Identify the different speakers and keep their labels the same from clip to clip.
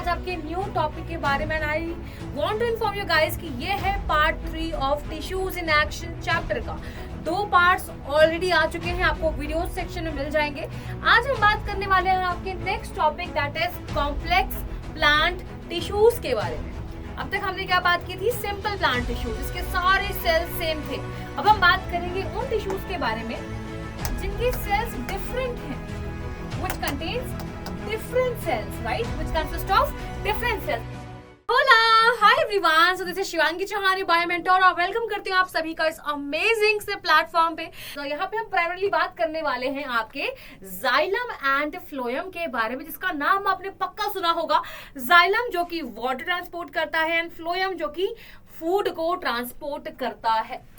Speaker 1: आज आपके new topic के बारे में। I want to inform you guys कि ये है part 3 of tissues in action chapter का। 2 पार्ट्स ऑलरेडी आ चुके हैं, आपको वीडियो सेक्शन में मिल जाएंगे। आज हम बात करने वाले हैं आपके next topic that is complex plant tissues के बारे में। अब तक हमने क्या बात की थी? सिंपल प्लांट टिश्यूज, इसके सारे सेल्स सेम थे। अब हम बात करेंगे उन टिश्यूज के बारे में जिनके सेल्स डिफरेंट हैं, which contains different cells, right? Which consists of different cells. Hola, hi everyone. So this is Shivangi Chauhan, biomentor, और वेलकम करती हूँ आप सभी का इस अमेजिंग से प्लेटफॉर्म पे। तो यहाँ पे हम प्राइमरली बात करने वाले हैं आपके जाइलम एंड फ्लोएम के बारे में, जिसका नाम आपने पक्का सुना होगा। जाइलम जो कि वाटर ट्रांसपोर्ट करता है एंड फ्लोएम जो कि फूड को ट्रांसपोर्ट करता है।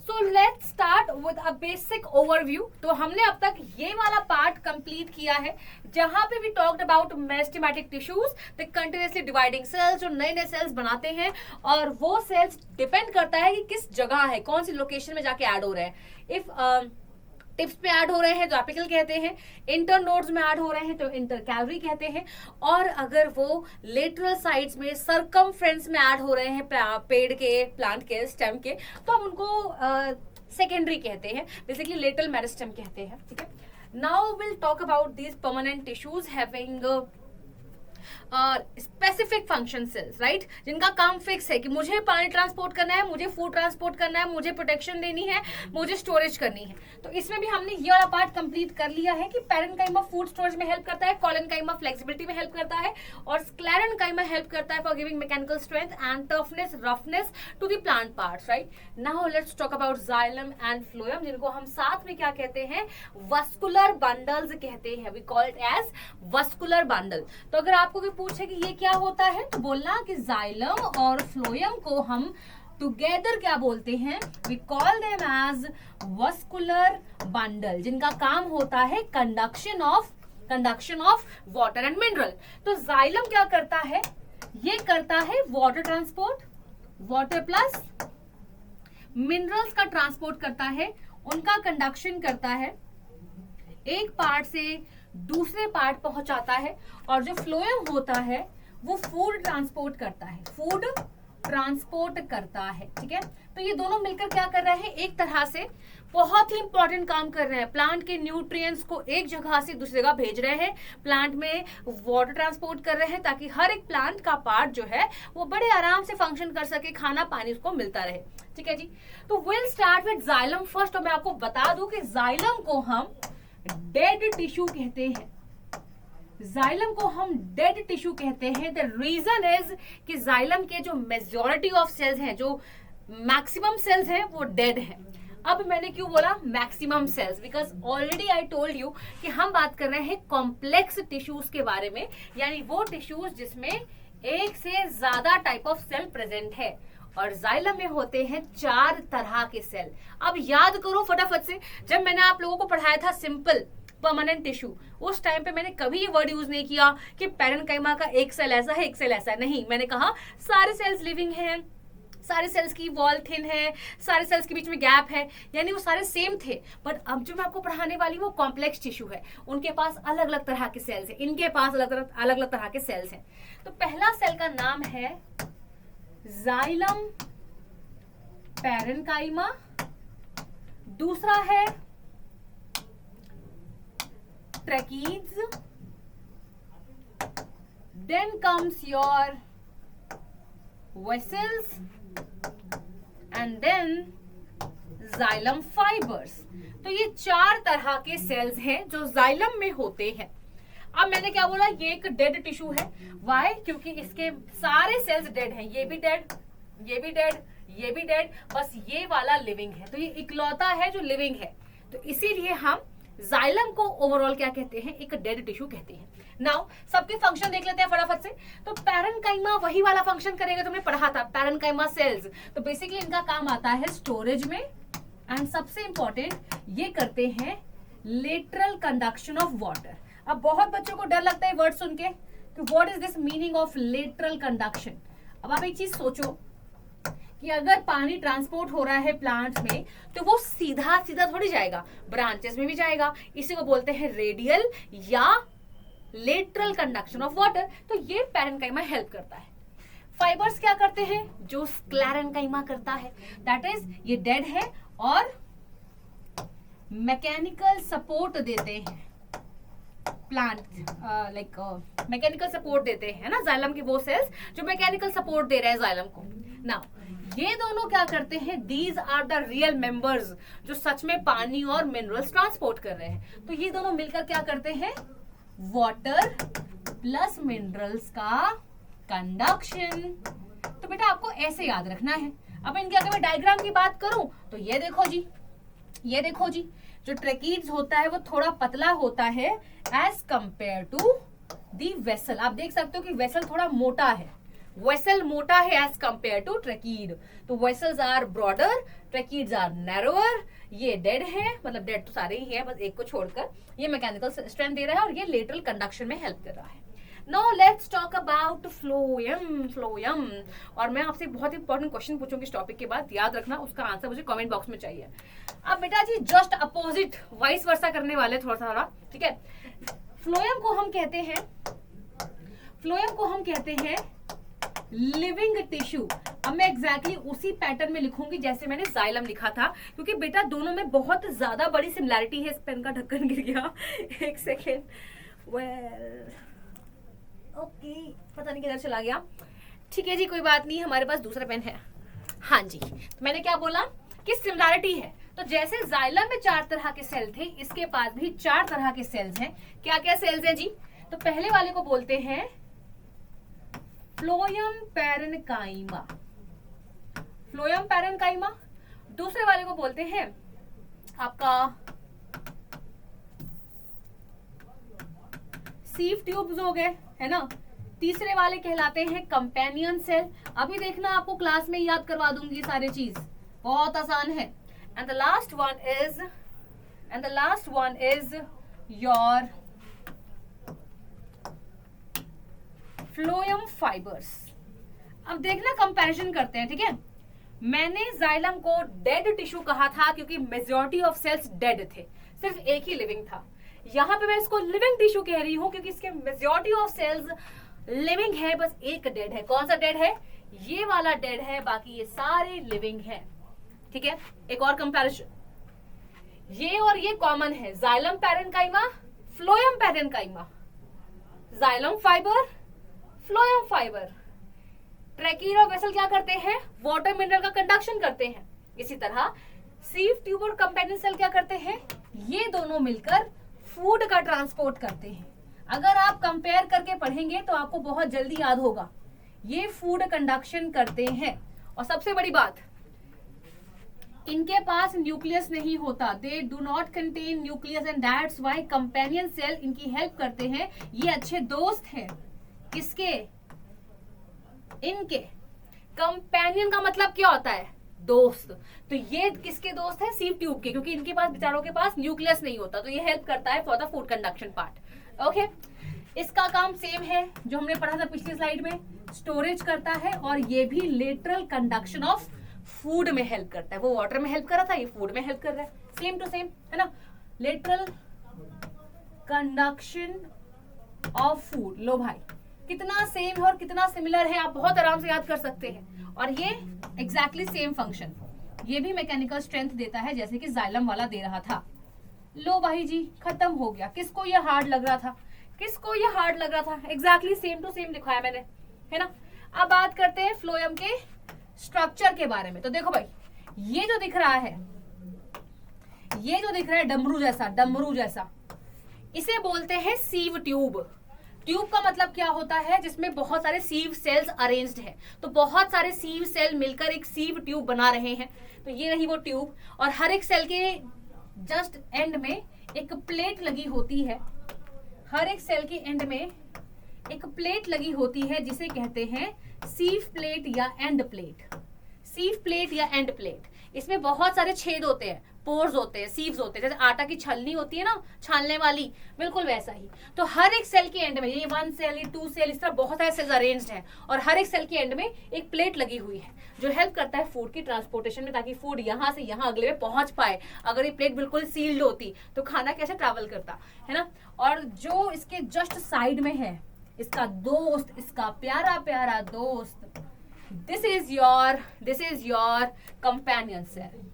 Speaker 1: So let's start with a basic overview. तो हमने अब तक ये वाला पार्ट कंप्लीट किया है जहां पे भी talked about meristematic tissues, the continuously dividing cells जो नए नए सेल्स बनाते हैं, और वो सेल्स डिपेंड करता है कि किस जगह है, कौन सी लोकेशन में जाके ऐड हो रहे हैं। इफ टिप्स पे ऐड हो रहे हैं तो एपिकल कहते हैं, इंटर नोड्स में ऐड हो रहे हैं तो इंटरकैलरी कहते हैं, और अगर वो लेटरल साइड्स में सरकमफ्रेंस में ऐड हो रहे हैं पेड़ के, प्लांट के, स्टेम के, तो हम उनको सेकेंडरी कहते हैं, बेसिकली लेटरल मेरिस्टेम कहते हैं। ठीक है, now will talk about these permanent tissues having specific function cells, right, जिनका काम फिक्स है कि मुझे पानी ट्रांसपोर्ट करना है, मुझे फूड ट्रांसपोर्ट करना है, मुझे प्रोटेक्शन देनी है, मुझे स्टोरेज करनी है। तो इसमें भी हमने ये वाला पार्ट कंप्लीट कर लिया है कि पैरेन्काइमा फूड स्टोरेज में हेल्प करता है, कोलेनकाइमा फ्लेक्सिबिलिटी में हेल्प करता है, और स्क्लेरेन्काइमा हेल्प करता है for giving mechanical strength and toughness, roughness to the plant parts, right. Now let's talk about xylem and phloem, जिनको हम साथ में क्या कहते हैं? वस्कुलर बंडल्स कहते हैं। We call it as vascular bundle. तो अगर आपको भी पूछे कि ये क्या होता है, तो बोलना कि जाइलम और फ्लोएम को हम टुगेदर क्या बोलते हैं? We call them as vascular bundle, जिनका काम होता है conduction of water and mineral. तो जाइलम क्या करता है? ये करता है water transport, water plus minerals का ट्रांसपोर्ट करता है, उनका कंडक्शन करता है, एक पार्ट से दूसरे पार्ट पहुंचाता है, और जो फ्लोएम होता है वो फूड ट्रांसपोर्ट करता है। ठीक है, तो ये दोनों मिलकर क्या कर रहे हैं? एक तरह से बहुत ही इंपॉर्टेंट काम कर रहे हैं। प्लांट के न्यूट्रिएंट्स को एक जगह से दूसरी जगह भेज रहे हैं, प्लांट में वाटर ट्रांसपोर्ट कर रहे हैं, ताकि हर एक प्लांट का पार्ट जो है वो बड़े आराम से फंक्शन कर सके, खाना पानी उसको मिलता रहे। ठीक है जी, तो will start with xylem first. और मैं आपको बता दूं कि जाइलम को हम डेड टिश्यू कहते हैं। जाइलम को हम डेड टिश्यू कहते हैं। द रीजन इज कि जाइलम के जो मेजॉरिटी ऑफ सेल्स हैं, जो मैक्सिमम सेल्स हैं, वो डेड हैं। अब मैंने क्यों बोला maximum cells? Because already I told you कि हम बात कर रहे हैं कॉम्प्लेक्स टिश्यूज के बारे में, यानी वो टिश्यूज जिसमें एक से ज्यादा टाइप ऑफ सेल प्रेजेंट है, और जाइलम में होते हैं 4 तरह के सेल। अब याद करो फटाफट से, जब मैंने आप लोगों को पढ़ाया था सिंपल परमानेंट टिश्यू, उस टाइम पे मैंने कभी ये वर्ड यूज नहीं किया कि पैरेन्काइमा का एक सेल ऐसा है, एक सेल ऐसा है। नहीं, मैंने कहा सारे सेल्स लिविंग हैं, सारे सेल्स की वॉल थिन है, सारे सेल्स के बीच में गैप है, यानी वो सारे सेम थे। बट अब जो मैं आपको पढ़ाने वाली वो कॉम्प्लेक्स टिश्यू है, उनके पास अलग अलग तरह के सेल्स हैं, इनके पास अलग अलग तरह के सेल्स हैं। तो पहला सेल का नाम है जाइलम पैरेन्काइमा, दूसरा है tracheids, then comes your vessels, and then xylem fibers। तो ये 4 तरह के सेल्स हैं जो जाइलम में होते हैं। अब मैंने क्या बोला? ये एक डेड टिश्यू है। वाई? क्योंकि इसके सारे सेल्स डेड हैं, ये भी डेड, ये भी डेड, ये भी डेड, बस ये वाला लिविंग है। तो ये इकलौता है जो लिविंग है, तो इसीलिए हम जाइलम को ओवरऑल क्या कहते हैं? एक डेड टिश्यू कहते हैं। नाउ सबके फंक्शन देख लेते हैं फटाफट से। तो पैरेन्काइमा वही वाला फंक्शन करेगा जो हमने पढ़ा था, पैरेन्काइमा सेल्स। तो बेसिकली इनका काम आता है स्टोरेज में, एंड सबसे इंपॉर्टेंट ये करते हैं लेटरल कंडक्शन ऑफ वाटर। अब बहुत बच्चों को डर लगता है वर्ड सुन के कि what is this meaning of lateral conduction. अब आप एक चीज सोचो कि अगर पानी ट्रांसपोर्ट हो रहा है प्लांट में, तो वो सीधा सीधा थोड़ी जाएगा, ब्रांचेस में भी जाएगा। इसी को बोलते हैं रेडियल या लेटरल कंडक्शन ऑफ वाटर। तो ये पैरेन्काइमा हेल्प करता है। फाइबर्स क्या करते हैं? जो स्क्लेरेन्काइमा करता है, दैट इज ये डेड है और मैकेनिकल सपोर्ट देते हैं प्लांट, लाइक मैकेनिकल सपोर्ट देते हैं ना जाइलम के वो सेल्स जो मैकेनिकल सपोर्ट दे रहे हैं जाइलम को। नाउ ये दोनों क्या करते हैं? These are the real members जो सच में पानी और मिनरल्स ट्रांसपोर्ट कर रहे हैं। तो ये दोनों मिलकर क्या करते हैं? वाटर प्लस मिनरल्स का कंडक्शन। तो बेटा आपको ऐसे याद रखना है। अब इनके अगर मैं डायग्राम की बात करूं तो ये देखो जी, ये देखो जी, जो ट्रेकीड्स होता है वो थोड़ा पतला होता है as compare to the vessel. आप देख सकते हो कि वेसल थोड़ा मोटा है, वेसल मोटा है एज कंपेयर टू ट्रेकीड। तो vessels are broader, tracheids are narrower. ये डेड है, मतलब डेड तो सारे ही है, बस एक को छोड़कर। ये मैकेनिकल स्ट्रेंथ दे रहा है और ये लेटरल कंडक्शन में हेल्प कर रहा है। Now let's talk about phloem. Phloem, और मैं आपसे बहुत इंपॉर्टेंट क्वेश्चन पूछूंगी इस टॉपिक के बाद, याद रखना, उसका आंसर मुझे कमेंट बॉक्स में चाहिए। अब बेटा जी जस्ट अपोजिट वाइस वर्सा करने वाले थोड़ा, ठीक है। फ्लोएम को हम कहते हैं, फ्लोएम को हम कहते हैं लिविंग टिश्यू। अब मैं एग्जैक्टली उसी पैटर्न में लिखूंगी जैसे मैंने जाइलम लिखा था, क्योंकि बेटा दोनों में बहुत ज्यादा बड़ी सिमिलैरिटी है। इस पेन का ढक्कन गिर गया, एक सेकेंड, वेल ओके, पता नहीं किधर चला गया। ठीक है जी, कोई बात नहीं, हमारे पास दूसरा पेन है। हाँ जी, तो मैंने क्या बोला कि सिमिलैरिटी है। तो जैसे जाइलम में 4 तरह के सेल थे, इसके पास भी 4 तरह के सेल्स हैं। क्या क्या सेल्स हैं जी? तो पहले वाले को बोलते हैं फ्लोएम पैरेन्काइमा, फ्लोएम पैरेन्काइमा। दूसरे वाले को बोलते हैं आपका सीव ट्यूब्स हो गए, है ना। तीसरे वाले कहलाते हैं कंपेनियन सेल। अभी देखना, आपको क्लास में याद करवा दूंगी सारी चीज, बहुत आसान है। And the last one is your phloem fibres. अब देखना कंपैरिजन करते हैं, ठीक है। मैंने जाइलम को डेड टिश्यू कहा था क्योंकि मेजॉरिटी ऑफ सेल्स डेड थे, सिर्फ एक ही लिविंग था। यहाँ पे मैं इसको लिविंग टिश्यू कह रही हूँ क्योंकि इसके मेजॉरिटी ऑफ सेल्स लिविंग है, बस एक डेड है। कौन सा डेड है? ये वाला डेड है, बाकी ये सारे लिविंग है, ठीक है। एक और कंपैरिजन, ये और ये कॉमन है, xylem parenchyma, phloem parenchyma, xylem fibre, phloem fibre. Tracheid और वेसल क्या करते हैं? वाटर मिनरल का कंडक्शन करते हैं। इसी तरह सीव ट्यूब और कंपेनियन सेल क्या करते हैं? ये दोनों मिलकर फूड का ट्रांसपोर्ट करते हैं। अगर आप कंपेयर करके पढ़ेंगे तो आपको बहुत जल्दी याद होगा, ये फूड कंडक्शन करते हैं। और सबसे बड़ी बात, इनके पास न्यूक्लियस नहीं होता, they do not contain nucleus and that's why companion cell इनकी हेल्प करते हैं। ये अच्छे दोस्त हैं किसके? इनके। कंपेनियन का मतलब क्या होता है? दोस्त। तो ये किसके दोस्त है? सीव ट्यूब के, क्योंकि इनके पास, बेचारों के पास न्यूक्लियस नहीं होता, तो ये हेल्प करता है for the food conduction part. Okay, इसका काम सेम है जो हमने पढ़ा था पिछली स्लाइड में, स्टोरेज करता है, और ये भी लेटरल कंडक्शन ऑफ फूड में हेल्प करता है। वो वाटर में हेल्प कर रहा था, ये फूड में हेल्प कर रहा है, सेम टू सेम, है ना। लेटरल कंडक्शन ऑफ फूड, लो भाई कितना सेम है और कितना सिमिलर है, आप बहुत आराम से याद कर सकते हैं। और ये एग्जैक्टली सेम फंक्शन, ये भी मैकेनिकल स्ट्रेंथ देता है जैसे कि जाइलम वाला दे रहा था। लो भाई जी, खत्म हो गया। किसको ये हार्ड लग रहा था? किसको ये हार्ड लग रहा था? एग्जैक्टली सेम टू सेम दिखाया मैंने, है ना। अब बात करते हैं फ्लोएम के स्ट्रक्चर के बारे में। तो देखो भाई, ये जो दिख रहा है, ये जो दिख रहा है डमरू जैसा, डमरू जैसा, इसे बोलते हैं सीव ट्यूब। ट्यूब का मतलब क्या होता है? जिसमें बहुत सारे सीव सेल्स अरेंज्ड है। तो बहुत सारे सीव सेल मिलकर एक सीव ट्यूब बना रहे हैं। तो ये रही वो ट्यूब, और हर एक सेल के जस्ट एंड में एक प्लेट लगी होती है। हर एक सेल के एंड में एक प्लेट लगी होती है जिसे कहते हैं सीव प्लेट या एंड प्लेट। सीव प्लेट या एंड प्लेट, इसमें बहुत सारे छेद होते हैं, पोर्स होते हैं, सीव्स होते हैं, जैसे आटा की छलनी होती है ना, छानने वाली, बिल्कुल वैसा ही। तो हर एक सेल के एंड में, ये 1 सेल, ये 2 सेल, इस तरह बहुत सारे सेल्स अरेंज्ड हैं, और हर एक सेल के एंड में एक प्लेट लगी हुई है जो हेल्प करता है फूड की ट्रांसपोर्टेशन में, ताकि फूड यहाँ से यहाँ अगले में पहुंच पाए। अगर ये प्लेट बिल्कुल सील्ड होती तो खाना कैसे ट्रैवल करता, है ना। और जो इसके जस्ट साइड में है, इसका दोस्त, इसका प्यारा प्यारा दोस्त, this is your companion cell.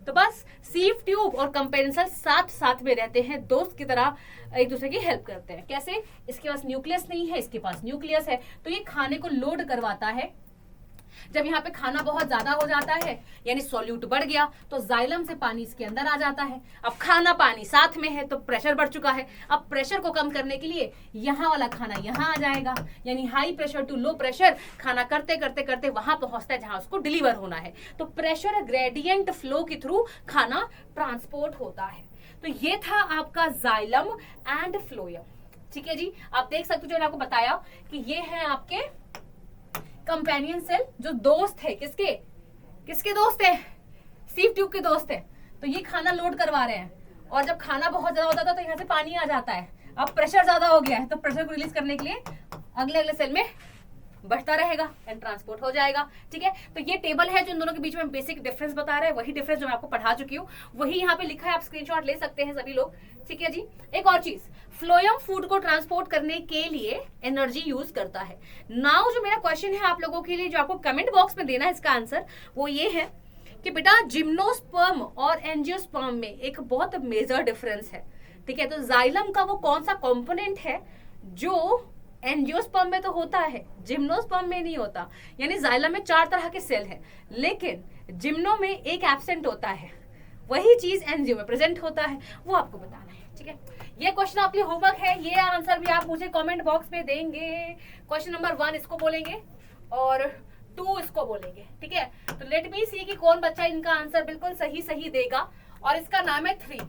Speaker 1: तो बस सीव ट्यूब और कंपेनियन सेल साथ साथ में रहते हैं, दोस्त की तरह एक दूसरे की हेल्प करते हैं। कैसे? इसके पास न्यूक्लियस नहीं है, इसके पास न्यूक्लियस है, तो ये खाने को लोड करवाता है। जब यहाँ पे खाना बहुत ज्यादा हो जाता है, यानी सॉल्यूट बढ़ गया, तो जाइलम से पानी इसके अंदर आ जाता है। अब खाना पानी साथ में है तो प्रेशर बढ़ चुका है। अब प्रेशर को कम करने के लिए यहाँ वाला खाना यहाँ आ जाएगा, यानी high pressure to low pressure, खाना करते करते करते वहां पहुंचता है जहां उसको डिलीवर होना है। तो प्रेशर ग्रेडियंट फ्लो के थ्रू खाना ट्रांसपोर्ट होता है। तो ये था आपका जाइलम एंड फ्लोएम। ठीक है जी, आप देख सकते हो जो मैंने आपको बताया कि ये है आपके कंपेनियन सेल, जो दोस्त है, किसके दोस्त है? सीव ट्यूब के दोस्त है। तो ये खाना लोड करवा रहे हैं, और जब खाना बहुत ज्यादा होता था तो यहाँ से पानी आ जाता है। अब प्रेशर ज्यादा हो गया है, तो प्रेशर को रिलीज करने के लिए अगले सेल में बढ़ता रहेगा एंड ट्रांसपोर्ट हो जाएगा। ठीक है, तो ये टेबल है जो इन दोनों के बीच में बेसिक डिफरेंस बता रहा है, वही डिफरेंस जो मैं आपको पढ़ा चुकी हूँ, वही यहाँ पे लिखा है, आप स्क्रीनशॉट ले सकते हैं सभी लोग। ठीक है जी, एक और चीज, फ्लोएम फूड को ट्रांसपोर्ट करने के लिए एनर्जी यूज करता है। नाउ जो मेरा क्वेश्चन है आप लोगों के लिए, जो आपको कमेंट बॉक्स में देना है इसका आंसर, वो ये है कि बेटा जिम्नोस्पर्म और एंजियोस्पर्म में एक बहुत मेजर डिफरेंस है। ठीक है, तो जाइलम का वो कौन सा कंपोनेंट है जो एंजियोस्पर्म में तो होता है, जिम्नोस्पर्म में नहीं होता। यानी जाइलम में 4 तरह के सेल हैं, लेकिन जिम्नो में एक एब्सेंट होता है, वही चीज एंजियो में प्रेजेंट होता है, वो आपको बताना है। ठीक है, ये क्वेश्चन आपके होमवर्क है, ये आंसर भी आप मुझे कमेंट बॉक्स में देंगे। क्वेश्चन नंबर 1 इसको बोलेंगे और 2 इसको बोलेंगे। ठीक है, तो लेट मी सी कि कौन बच्चा इनका आंसर बिल्कुल सही देगा, और इसका नाम है 3।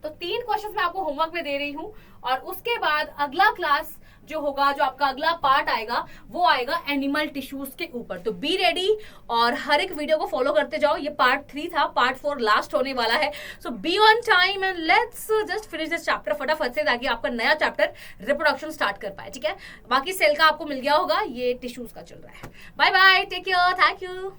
Speaker 1: तो 3 क्वेश्चन मैं आपको होमवर्क में दे रही हूँ, और उसके बाद अगला क्लास जो होगा, जो आपका अगला पार्ट आएगा, वो आएगा एनिमल टिश्यूज के ऊपर। तो बी रेडी, और हर एक वीडियो को फॉलो करते जाओ। ये पार्ट 3 था, पार्ट 4 लास्ट होने वाला है। So be on time and let's just finish this chapter फटाफट से, ताकि आपका नया चैप्टर रिप्रोडक्शन स्टार्ट कर पाए। ठीक है, बाकी सेल का आपको मिल गया होगा, ये टिश्यूज का चल रहा है। Bye bye, take care, thank you.